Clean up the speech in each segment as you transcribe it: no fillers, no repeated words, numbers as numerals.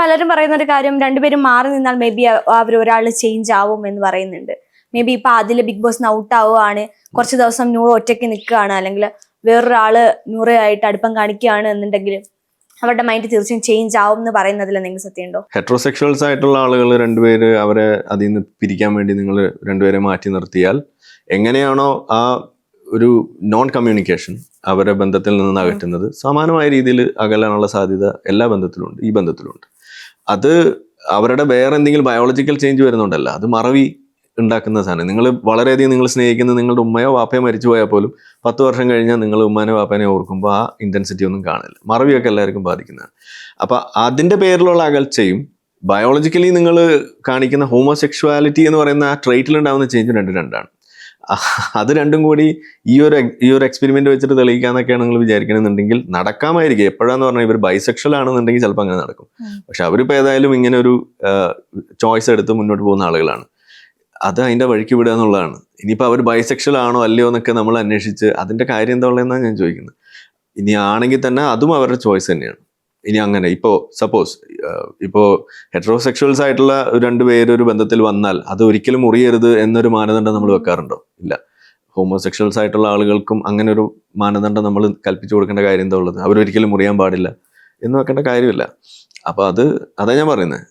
പലരും പറയുന്ന ഒരു കാര്യം, രണ്ടുപേരും മാറി നിന്നാൽ മേ ബി അവർ ഒരാൾ ചേഞ്ച് ആവും എന്ന് പറയുന്നുണ്ട്. മേ ബി ഇപ്പൊ അതില് ബിഗ് ബോസ് ഔട്ട് ആവുകയാണ്, കുറച്ച് ദിവസം നൂറ് ഒറ്റയ്ക്ക് നിൽക്കുകയാണ്, അല്ലെങ്കിൽ വേറൊരാള് നൂറായിട്ട് അടുപ്പം കാണിക്കുകയാണ് എന്നുണ്ടെങ്കിൽ അവരുടെ മൈൻഡ് തീർച്ചയായും ചേഞ്ച് ആവും എന്ന് പറയുന്നതിൽ എന്തെങ്കിലും സത്യമുണ്ടോ? ഹെട്രോസെക്ഷൽസ് ആയിട്ടുള്ള ആളുകൾ രണ്ടുപേര് അവരെ അതിൽ നിന്ന് പിരിക്കാൻ വേണ്ടി നിങ്ങൾ രണ്ടുപേരെ മാറ്റി നിർത്തിയാൽ എങ്ങനെയാണോ ആ ഒരു നോൺ കമ്മ്യൂണിക്കേഷൻ അവരുടെ ബന്ധത്തിൽ നിന്ന് അകറ്റുന്നത്, സമാനമായ രീതിയിൽ അകലാനുള്ള സാധ്യത എല്ലാ ബന്ധത്തിലുണ്ട്, ഈ ബന്ധത്തിലുണ്ട്. അത് അവരുടെ വേറെ എന്തെങ്കിലും ബയോളജിക്കൽ ചേഞ്ച് വരുന്നുണ്ടല്ല, അത് മറവി ഉണ്ടാക്കുന്ന സാധനം. നിങ്ങൾ വളരെയധികം നിങ്ങൾ സ്നേഹിക്കുന്ന നിങ്ങളുടെ ഉമ്മയോ വാപ്പയോ മരിച്ചു പോയാൽ പോലും 10 വർഷം കഴിഞ്ഞാൽ നിങ്ങൾ ഉമ്മാനോ വാപ്പനെ ഓർക്കുമ്പോൾ ആ ഇൻറ്റൻസിറ്റി ഒന്നും കാണില്ല. മറവിയൊക്കെ എല്ലാവർക്കും ബാധിക്കുന്നതാണ്. അപ്പം അതിൻ്റെ പേരിലുള്ള അകൽച്ചയും ബയോളജിക്കലി നിങ്ങൾ കാണിക്കുന്ന ഹോമോസെക്ഷുവാലിറ്റി എന്ന് പറയുന്ന ആ ട്രേറ്റിലുണ്ടാകുന്ന ചേഞ്ച് രണ്ടാണ്. അത് രണ്ടും കൂടി ഈ ഒരു എക്സ്പെരിമെന്റ് വെച്ചിട്ട് തെളിയിക്കാന്നൊക്കെയാണ് നിങ്ങൾ വിചാരിക്കണമെന്നുണ്ടെങ്കിൽ നടക്കാമായിരിക്കും. എപ്പോഴാന്ന് പറഞ്ഞാൽ ഇവർ ബൈസെക്ഷൽ ആണെന്നുണ്ടെങ്കിൽ ചിലപ്പോൾ അങ്ങനെ നടക്കും. പക്ഷെ അവരിപ്പോൾ ഏതായാലും ഇങ്ങനെ ഒരു ചോയ്സ് എടുത്ത് മുന്നോട്ട് പോകുന്ന ആളുകളാണ്. അത് അതിൻ്റെ വഴിക്ക് വിടുക എന്നുള്ളതാണ്. ഇനിയിപ്പോൾ അവർ ബൈസെക്ഷൽ ആണോ അല്ലയോ എന്നൊക്കെ നമ്മൾ അന്വേഷിച്ച് അതിൻ്റെ കാര്യം എന്താ ഉള്ളതെന്നാണ് ഞാൻ ചോദിക്കുന്നത്. ഇനി ആണെങ്കിൽ തന്നെ അതും അവരുടെ ചോയ്സ് തന്നെയാണ്. ഇനി അങ്ങനെ ഇപ്പോൾ സപ്പോസ് ഇപ്പോൾ ഹെറ്ററോസെക്ഷൽസ് ആയിട്ടുള്ള 2 പേര് ഒരു ബന്ധത്തിൽ വന്നാൽ അത് ഒരിക്കലും മുറിയരുത് എന്നൊരു മാനദണ്ഡം നമ്മൾ വെക്കാറുണ്ടോ? ഇല്ല. ഹോമോസെക്ഷൽസ് ആയിട്ടുള്ള ആളുകൾക്കും അങ്ങനെ ഒരു മാനദണ്ഡം നമ്മൾ കൽപ്പിച്ചു കൊടുക്കേണ്ട കാര്യം എന്താ ഉള്ളത്? അവരൊരിക്കലും മുറിയാൻ പാടില്ല എന്ന് വെക്കേണ്ട കാര്യമില്ല. അപ്പോൾ അതാ ഞാൻ പറയുന്നത്.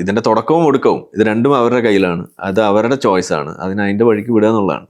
ഇതിൻ്റെ തുടക്കവും ഒടുക്കവും ഇത് രണ്ടും അവരുടെ കയ്യിലാണ്. അത് അവരുടെ ചോയ്സാണ്. അതിന് അതിൻ്റെ വഴിക്ക് വിടുക എന്നുള്ളതാണ്.